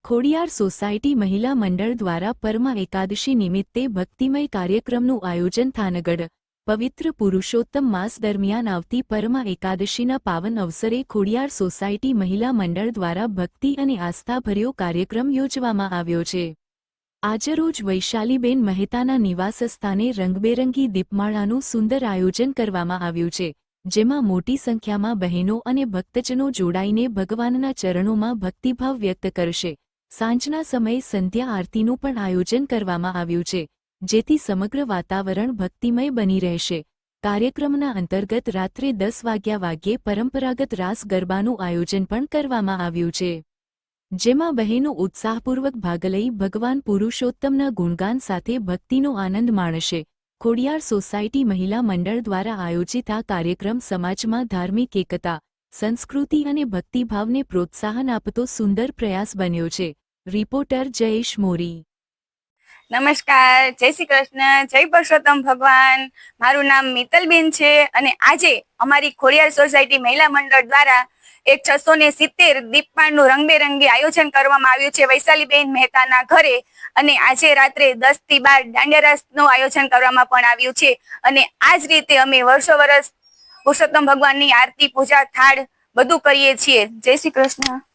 Khodiyar society મહિલા મંડળ દ્વારા પરમા એકાદશી નિમિત્તે ભક્તિમય કાર્યક્રમનું આયોજન થાનગઢ પવિત્ર પુરુષોત્તમ માસ દરમિયાન આવતી પરમા એકાદશીના પાવન અવસરે ખોડિયાર સોસાયટી મહિલા મંડળ દ્વારા ભક્તિ અને આસ્થાભર્યો કાર્યક્રમ યોજવામાં આવ્યો છે। આજરોજ વૈશાલીબેન મહેતાના નિવાસસ્થાને રંગબેરંગી દીપમાળાનું સુંદર આયોજન કરવામાં આવ્યું છે, જેમાં મોટી સંખ્યામાં બહેનો અને ભક્તજનો જોડાઈને ભગવાનના ચરણોમાં ભક્તિભાવ વ્યક્ત કરશે। સાંજના સમયે સંધ્યા આરતીનું પણ આયોજન કરવામાં આવ્યું છે, જેથી સમગ્ર વાતાવરણ ભક્તિમય બની રહેશે। કાર્યક્રમના અંતર્ગત રાત્રે 10 વાગ્યે પરંપરાગત રાસ ગરબાનું આયોજન પણ કરવામાં આવ્યું છે, જેમાં બહેનો ઉત્સાહપૂર્વક ભાગ લઈ ભગવાન પુરુષોત્તમના ગુણગાન સાથે ભક્તિનો આનંદ માણશે। ખોડિયાર સોસાયટી મહિલા મંડળ દ્વારા આયોજિત આ કાર્યક્રમ સમાજમાં ધાર્મિક એકતા, સંસ્કૃતિ અને ભક્તિભાવને પ્રોત્સાહન આપતો સુંદર પ્રયાસ બન્યો છે। રિપોર્ટર જયેશ મોરી। નમસ્કાર, જય શ્રી કૃષ્ણ, જય પુરુષોત્તમ ભગવાન। મારું નામ મિત્તલબેન છે અને આજે અમારી ખોડિયાર સોસાયટી મહિલા મંડળ દ્વારા એક 670 દીપમાળનું રંગબેરંગી આયોજન કરવામાં આવ્યું છે વૈશાલીબેન મહેતાના ઘરે। અને આજે રાત્રે 10 થી 12 દાંડિયા રાસનું આયોજન કરવામાં પણ આવ્યું છે। અને આ જ રીતે અમે વર્ષો વર્ષ પુરુષોત્તમ ભગવાનની આરતી, પૂજા, થાળ બધું કરીએ છીએ। જય શ્રી કૃષ્ણ।